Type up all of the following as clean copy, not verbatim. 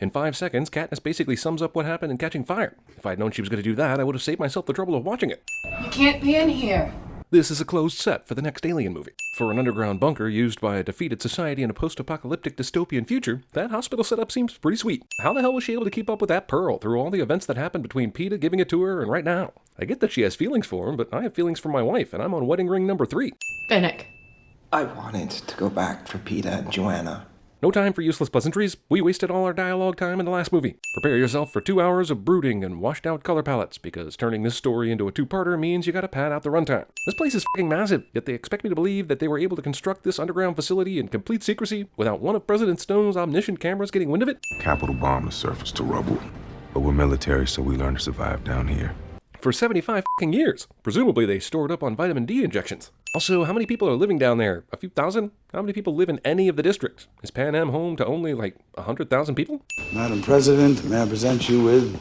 In 5 seconds, Katniss basically sums up what happened in Catching Fire. If I'd known she was going to do that, I would have saved myself the trouble of watching it. You can't be in here. This is a closed set for the next Alien movie. For an underground bunker used by a defeated society in a post-apocalyptic dystopian future, that hospital setup seems pretty sweet. How the hell was she able to keep up with that Pearl through all the events that happened between Peeta giving it to her and right now? I get that she has feelings for him, but I have feelings for my wife, and I'm on wedding ring number 3. Finnick. I wanted to go back for Peeta and Joanna. No time for useless pleasantries. We wasted all our dialogue time in the last movie. Prepare yourself for 2 hours of brooding and washed out color palettes, because turning this story into a 2-parter means you gotta pad out the runtime. This place is fucking massive, yet they expect me to believe that they were able to construct this underground facility in complete secrecy without one of President Stone's omniscient cameras getting wind of it? Capitol bomb has surfaced to rubble, but we're military, so we learn to survive down here. For 75 fucking years. Presumably they stored up on vitamin D injections. Also, how many people are living down there? A few thousand? How many people live in any of the districts? Is Pan Am home to only, 100,000 people? Madam President, may I present you with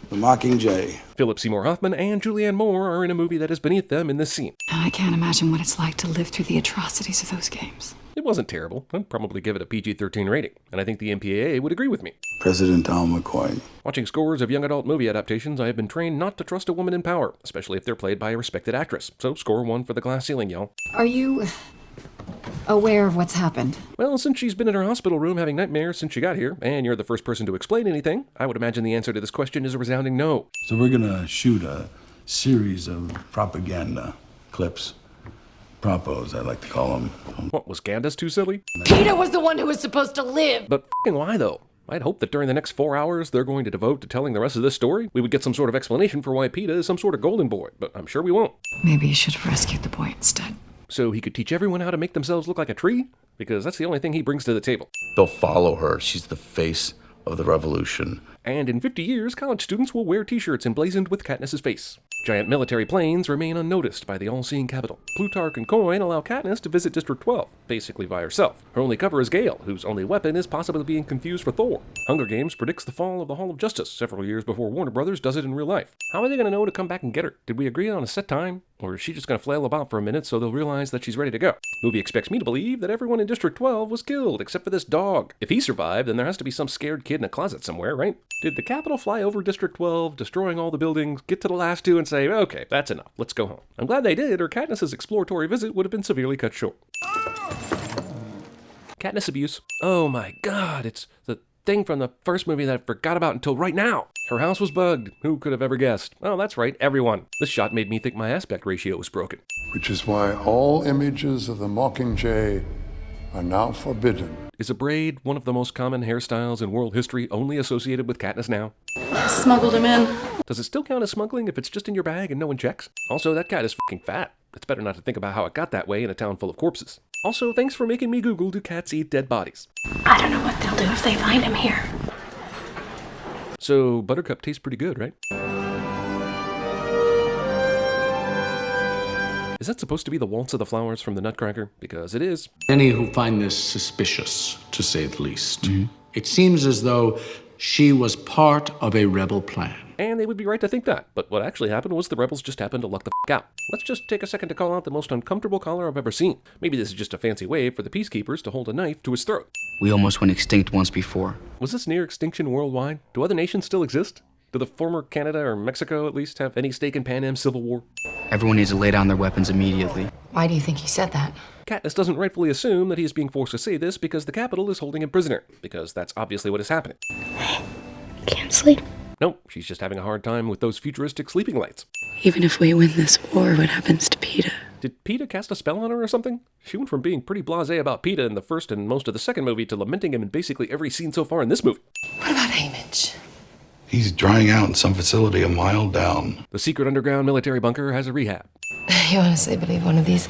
the Mockingjay. Philip Seymour Hoffman and Julianne Moore are in a movie that is beneath them in this scene. And I can't imagine what it's like to live through the atrocities of those games. It wasn't terrible. I'd probably give it a PG-13 rating, and I think the MPAA would agree with me. President Tom McCoy. Watching scores of young adult movie adaptations, I have been trained not to trust a woman in power, especially if they're played by a respected actress. So score 1 for the glass ceiling, y'all. Are you aware of what's happened? Well, since she's been in her hospital room having nightmares since she got here, and you're the first person to explain anything, I would imagine the answer to this question is a resounding no. So we're gonna shoot a series of propaganda clips. Propos, I like to call them. What, was Candace too silly? Peeta was the one who was supposed to live. But f***ing why, though? I'd hope that during the next 4 hours they're going to devote to telling the rest of this story. We would get some sort of explanation for why Peeta is some sort of golden boy, but I'm sure we won't. Maybe you should have rescued the boy instead. So he could teach everyone how to make themselves look like a tree? Because that's the only thing he brings to the table. They'll follow her. She's the face of the revolution. And in 50 years, college students will wear t-shirts emblazoned with Katniss's face. Giant military planes remain unnoticed by the all-seeing Capitol. Plutarch and Coin allow Katniss to visit District 12, basically by herself. Her only cover is Gale, whose only weapon is possibly being confused for Thor. Hunger Games predicts the fall of the Hall of Justice several years before Warner Brothers does it in real life. How are they going to know to come back and get her? Did we agree on a set time? Or is she just going to flail about for a minute so they'll realize that she's ready to go? Movie expects me to believe that everyone in District 12 was killed, except for this dog. If he survived, then there has to be some scared kid in a closet somewhere, right? Did the Capitol fly over District 12, destroying all the buildings, get to the last 2 and say, okay, that's enough, let's go home? I'm glad they did, or Katniss's exploratory visit would have been severely cut short. Katniss abuse. Oh my god, it's the thing from the first movie that I forgot about until right now. Her house was bugged. Who could have ever guessed? Oh, that's right, everyone. This shot made me think my aspect ratio was broken. Which is why all images of the Mockingjay are now forbidden. Is a braid one of the most common hairstyles in world history only associated with Katniss now? Smuggled him in. Does it still count as smuggling if it's just in your bag and no one checks? Also, that cat is f***ing fat. It's better not to think about how it got that way in a town full of corpses. Also, thanks for making me Google, do cats eat dead bodies? I don't know what they'll do if they find him here. So, Buttercup tastes pretty good, right? Is that supposed to be the waltz of the flowers from the Nutcracker? Because it is. Many who find this suspicious, to say the least. It seems as though she was part of a rebel plan. And they would be right to think that. But what actually happened was the rebels just happened to luck the f*** out. Let's just take a second to call out the most uncomfortable collar I've ever seen. Maybe this is just a fancy way for the peacekeepers to hold a knife to his throat. We almost went extinct once before. Was this near extinction worldwide? Do other nations still exist? Do the former Canada or Mexico at least have any stake in Pan Am's civil war? Everyone needs to lay down their weapons immediately. Why do you think he said that? Katniss doesn't rightfully assume that he is being forced to say this because the Capitol is holding him prisoner, because that's obviously what is happening. Can't sleep. Nope, she's just having a hard time with those futuristic sleeping lights. Even if we win this war, what happens to Peeta? Did Peeta cast a spell on her or something? She went from being pretty blasé about Peeta in the first and most of the second movie to lamenting him in basically every scene so far in this movie. What about Haymitch? He's drying out in some facility a mile down. The secret underground military bunker has a rehab. You honestly believe one of these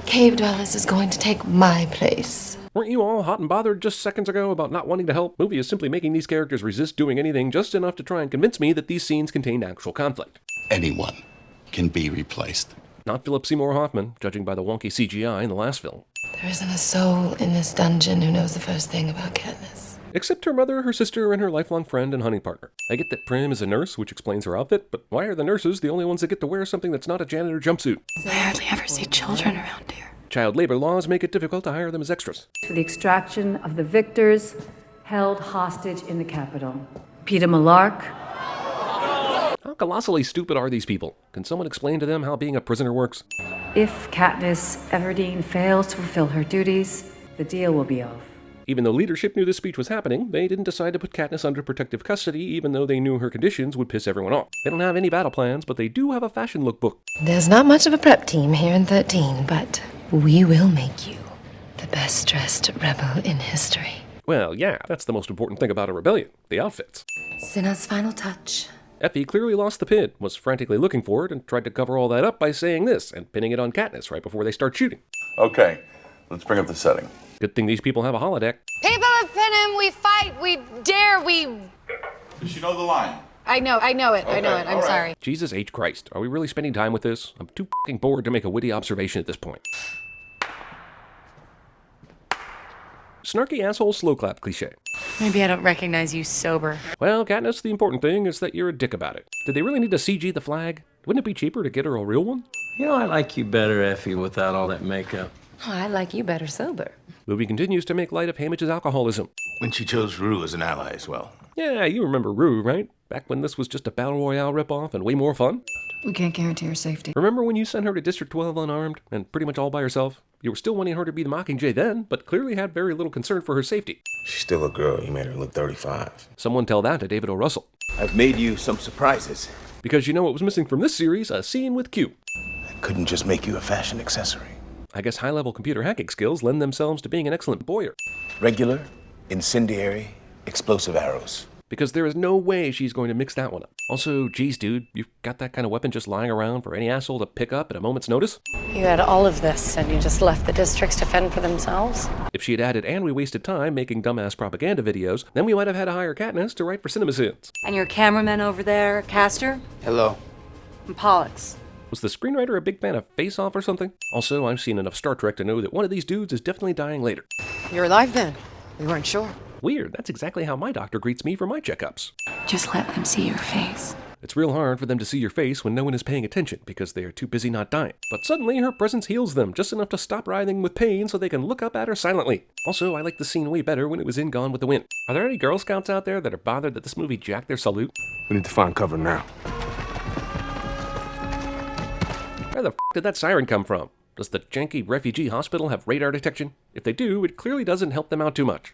cave dwellers is going to take my place? Weren't you all hot and bothered just seconds ago about not wanting to help? Movie is simply making these characters resist doing anything just enough to try and convince me that these scenes contained actual conflict. Anyone can be replaced. Not Philip Seymour Hoffman, judging by the wonky CGI in the last film. There isn't a soul in this dungeon who knows the first thing about Katniss. Except her mother, her sister, and her lifelong friend and hunting partner. I get that Prim is a nurse, which explains her outfit, but why are the nurses the only ones that get to wear something that's not a janitor jumpsuit? I hardly ever see children around here. Child labor laws make it difficult to hire them as extras. For the extraction of the victors, held hostage in the Capitol. Peter Malark. How colossally stupid are these people? Can someone explain to them how being a prisoner works? If Katniss Everdeen fails to fulfill her duties, the deal will be off. Even though leadership knew this speech was happening, they didn't decide to put Katniss under protective custody, even though they knew her conditions would piss everyone off. They don't have any battle plans, but they do have a fashion lookbook. There's not much of a prep team here in 13, but we will make you the best-dressed rebel in history. Well, yeah, that's the most important thing about a rebellion, the outfits. Cinna's final touch. Effie clearly lost the pin, was frantically looking for it, and tried to cover all that up by saying this, and pinning it on Katniss right before they start shooting. Okay, let's bring up the setting. Good thing these people have a holodeck. People of Panem, we fight, we dare, we... Does she know the line? I know it, I'm sorry. Jesus H. Christ, are we really spending time with this? I'm too fucking bored to make a witty observation at this point. Snarky asshole slow clap cliche. Maybe I don't recognize you sober. Well, Katniss, the important thing is that you're a dick about it. Did they really need to CG the flag? Wouldn't it be cheaper to get her a real one? You know, I like you better, Effie, without all that makeup. Oh, I like you better sober. Movie continues to make light of Haymitch's alcoholism. When she chose Rue as an ally as well. Yeah, you remember Rue, right? Back when this was just a Battle Royale ripoff and way more fun? We can't guarantee her safety. Remember when you sent her to District 12 unarmed and pretty much all by herself? You were still wanting her to be the Mockingjay then, but clearly had very little concern for her safety. She's still a girl. You made her look 35. Someone tell that to David O. Russell. I've made you some surprises. Because you know what was missing from this series? A scene with Q. I couldn't just make you a fashion accessory. I guess high-level computer hacking skills lend themselves to being an excellent boyer. Regular, incendiary, explosive arrows. Because there is no way she's going to mix that one up. Also, geez, dude, you've got that kind of weapon just lying around for any asshole to pick up at a moment's notice? You had all of this, and you just left the districts to fend for themselves? If she had added "and we wasted time making dumbass propaganda videos," then we might have had to hire Katniss to write for CinemaSins. And your cameraman over there, Castor? Hello. And Pollux. Was the screenwriter a big fan of Face Off or something? Also, I've seen enough Star Trek to know that one of these dudes is definitely dying later. You're alive then? We weren't sure. Weird, that's exactly how my doctor greets me for my checkups. Just let them see your face. It's real hard for them to see your face when no one is paying attention because they are too busy not dying. But suddenly her presence heals them just enough to stop writhing with pain so they can look up at her silently. Also, I like the scene way better when it was in Gone with the Wind. Are there any Girl Scouts out there that are bothered that this movie jacked their salute? We need to find cover now. Where the f*** did that siren come from? Does the janky refugee hospital have radar detection? If they do, it clearly doesn't help them out too much.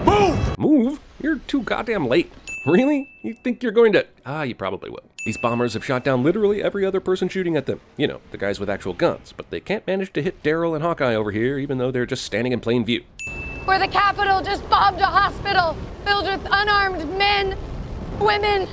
Move! Move? You're too goddamn late. Really? You think you're going to... you probably will. These bombers have shot down literally every other person shooting at them. You know, the guys with actual guns. But they can't manage to hit Daryl and Hawkeye over here, even though they're just standing in plain view. Where the Capitol just bombed a hospital filled with unarmed men, women,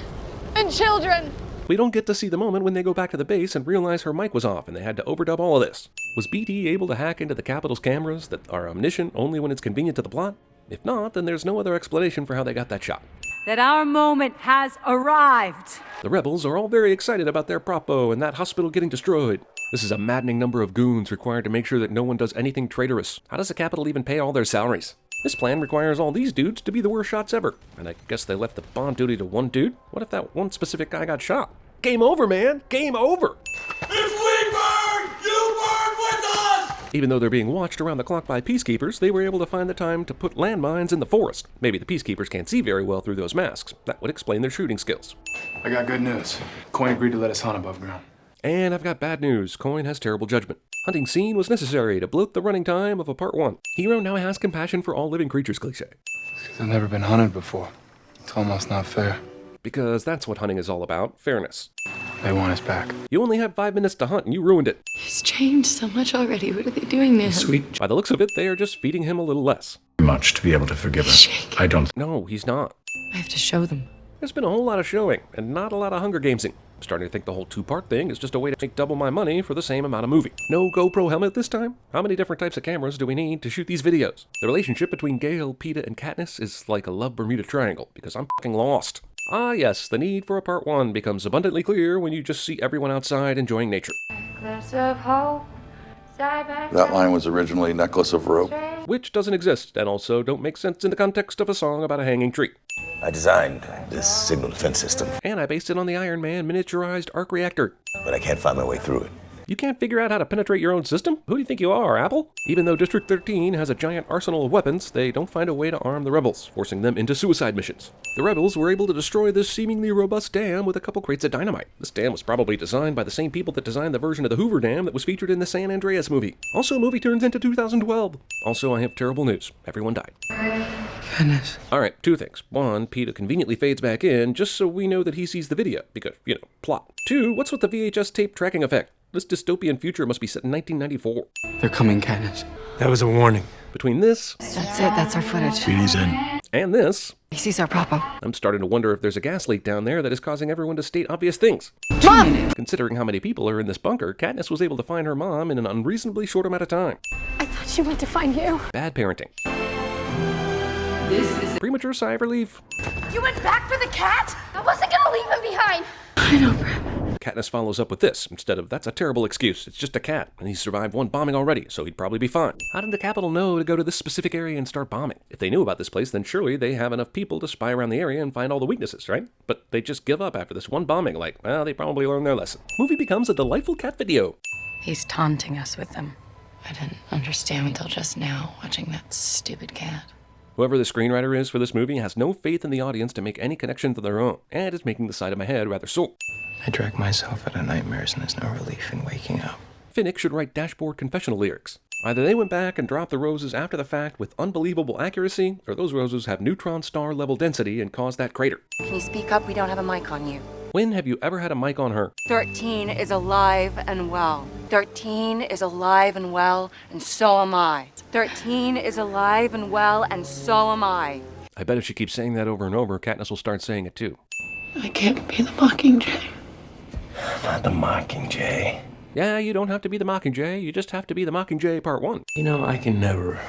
and children. We don't get to see the moment when they go back to the base and realize her mic was off and they had to overdub all of this. Was BT able to hack into the Capitol's cameras that are omniscient only when it's convenient to the plot? If not, then there's no other explanation for how they got that shot. That our moment has arrived. The rebels are all very excited about their propo and that hospital getting destroyed. This is a maddening number of goons required to make sure that no one does anything traitorous. How does the Capitol even pay all their salaries? This plan requires all these dudes to be the worst shots ever. And I guess they left the bond duty to one dude? What if that one specific guy got shot? Game over, man! Game over! If we burn, you burn with us! Even though they're being watched around the clock by peacekeepers, they were able to find the time to put landmines in the forest. Maybe the peacekeepers can't see very well through those masks. That would explain their shooting skills. I got good news. Coin agreed to let us hunt above ground. And I've got bad news. Coin has terrible judgment. Hunting scene was necessary to bloat the running time of a part 1. Hero now has compassion for all living creatures cliché. Because I've never been hunted before. It's almost not fair. Because that's what hunting is all about, fairness. They want us back. You only had 5 minutes to hunt and you ruined it. He's changed so much already. What are they doing now? Sweet. By the looks of it, they are just feeding him a little less. Much to be able to forgive her. I don't. No, he's not. I have to show them. There's been a whole lot of showing, and not a lot of Hunger Gamesing. I'm starting to think the whole 2-part thing is just a way to make double my money for the same amount of movie. No GoPro helmet this time? How many different types of cameras do we need to shoot these videos? The relationship between Gale, Peeta, and Katniss is like a love Bermuda Triangle, because I'm fucking lost. Ah yes, the need for a part 1 becomes abundantly clear when you just see everyone outside enjoying nature. That line was originally Necklace of Rope. Which doesn't exist, and also don't make sense in the context of a song about a hanging tree. I designed this signal defense system, And I based it on the Iron Man miniaturized arc reactor. but I can't find my way through it. You can't figure out how to penetrate your own system? Who do you think you are, Apple? Even though District 13 has a giant arsenal of weapons, they don't find a way to arm the rebels, forcing them into suicide missions. The rebels were able to destroy this seemingly robust dam with a couple crates of dynamite. This dam was probably designed by the same people that designed the version of the Hoover Dam that was featured in the San Andreas movie. Also, movie turns into 2012. Also, I have terrible news. Everyone died. Goodness. Alright, two things. One, Peter conveniently fades back in just so we know that he sees the video, because, plot. Two, what's with the VHS tape tracking effect? This dystopian future must be set in 1994. They're coming, Katniss. That was a warning. Between this... That's it, that's our footage. Petey's in. And this... He sees our Papa. I'm starting to wonder if there's a gas leak down there that is causing everyone to state obvious things. Mom! Considering how many people are in this bunker, Katniss was able to find her mom in an unreasonably short amount of time. I thought she went to find you. Bad parenting. This is Premature sigh of relief. You went back for the cat? I wasn't gonna leave him behind. I know, Brett. Katniss follows up with this, instead of, that's a terrible excuse, it's just a cat, and he's survived one bombing already, so he'd probably be fine. How did the Capitol know to go to this specific area and start bombing? If they knew about this place, then surely they have enough people to spy around the area and find all the weaknesses, right? But they just give up after this one bombing, like, well, they probably learned their lesson. Movie becomes a delightful cat video. He's taunting us with them. I didn't understand until just now, watching that stupid cat. Whoever the screenwriter is for this movie has no faith in the audience to make any connection to their own, and is making the side of my head rather sore. I drag myself out of nightmares and there's no relief in waking up. Finnick should write dashboard confessional lyrics. Either they went back and dropped the roses after the fact with unbelievable accuracy, or those roses have neutron star level density and caused that crater. Can you speak up? We don't have a mic on you. When have you ever had a mic on her? 13 is alive and well. 13 is alive and well, and so am I. 13 is alive and well, and so am I. I bet if she keeps saying that over and over, Katniss will start saying it too. I can't be the Mockingjay. Not the Mockingjay. Yeah, you don't have to be the Mockingjay, you just have to be the Mockingjay Part 1. You know, I can never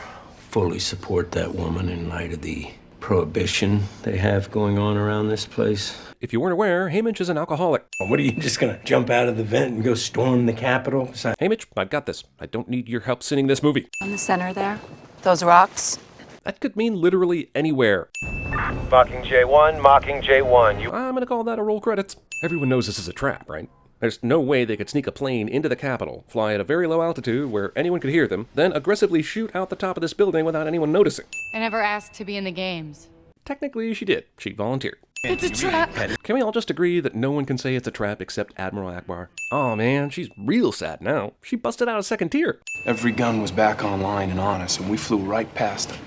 fully support that woman in light of the prohibition they have going on around this place. If you weren't aware, Haymitch is an alcoholic. What are you just gonna jump out of the vent and go storm the Capitol? Haymitch, I've got this. I don't need your help singing this movie. On the center there. Those rocks? That could mean literally anywhere. Mockingjay 1, Mockingjay 1. I'm gonna call that a roll credits. Everyone knows this is a trap, right? There's no way they could sneak a plane into the Capitol, fly at a very low altitude where anyone could hear them, then aggressively shoot out the top of this building without anyone noticing. I never asked to be in the games. Technically, she did. She volunteered. It's a trap. Can we all just agree that no one can say it's a trap except Admiral Akbar? Oh man, she's real sad now. She busted out a second tier. Every gun was back online and on us, and we flew right past them.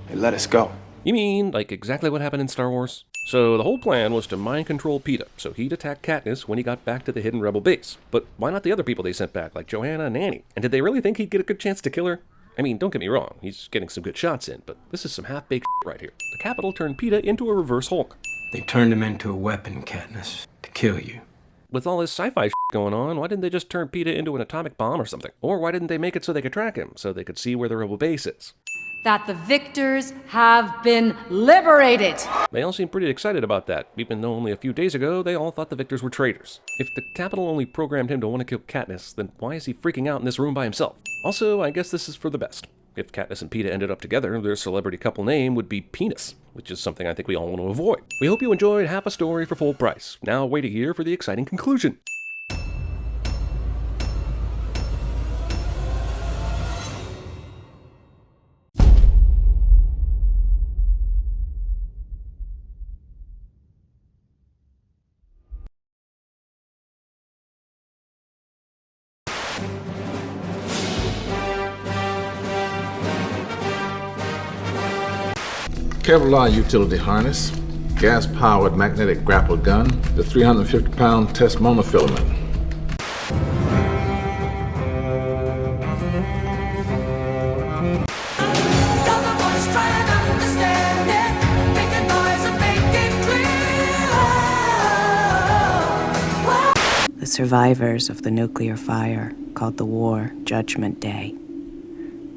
They let us go. You mean, like exactly what happened in Star Wars? So the whole plan was to mind control Peeta, so he'd attack Katniss when he got back to the hidden rebel base. But why not the other people they sent back, like Johanna and Annie? And did they really think he'd get a good chance to kill her? I mean, don't get me wrong, he's getting some good shots in, but this is some half-baked right here. The Capitol turned Peeta into a reverse Hulk. They turned him into a weapon, Katniss, to kill you. With all this sci-fi going on, why didn't they just turn Peeta into an atomic bomb or something? Or why didn't they make it so they could track him, so they could see where the rebel base is? that the victors have been liberated. They all seem pretty excited about that, even though only a few days ago they all thought the victors were traitors. If the Capitol only programmed him to want to kill Katniss, then why is he freaking out in this room by himself? Also, I guess this is for the best. If Katniss and Peeta ended up together, their celebrity couple name would be Penis, which is something I think we all want to avoid. We hope you enjoyed half a story for full price. Now wait a year for the exciting conclusion. Kevlar utility harness, gas-powered magnetic grapple gun, the 350-pound test monofilament. The survivors of the nuclear fire called the war Judgment Day.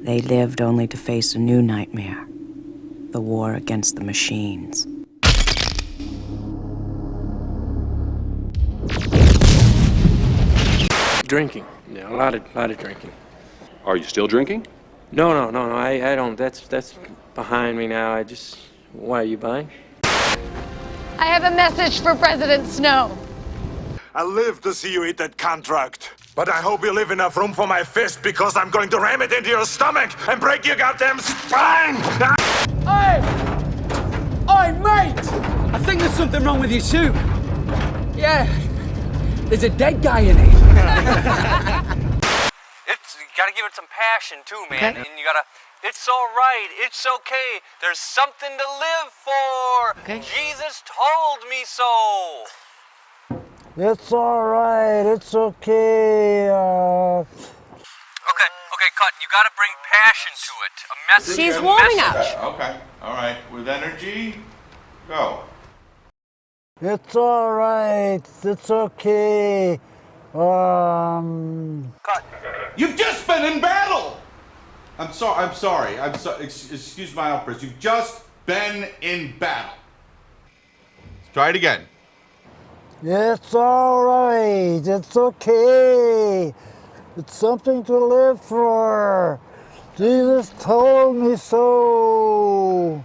They lived only to face a new nightmare. The war against the machines. Drinking. Yeah, a lot of drinking. Are you still drinking? No, I don't. That's behind me now. Why are you buying? I have a message for President Snow. I live to see you eat that contract. But I hope you leave enough room for my fist, because I'm going to ram it into your stomach and break your goddamn spine! Hey! Hey, mate! I think there's something wrong with your suit. Yeah, there's a dead guy in it. You gotta give it some passion too, man. Okay. And you gotta, it's all right, it's okay. There's something to live for. Okay. Jesus told me so. It's all right. It's okay. Okay, cut. You gotta bring passion to it. A message. She's warming up. Okay, all right. With energy, go. It's all right. It's okay. Cut. You've just been in battle. I'm sorry. Excuse my outburst. You've just been in battle. Let's try it again. It's all right. It's okay. It's something to live for. Jesus told me so.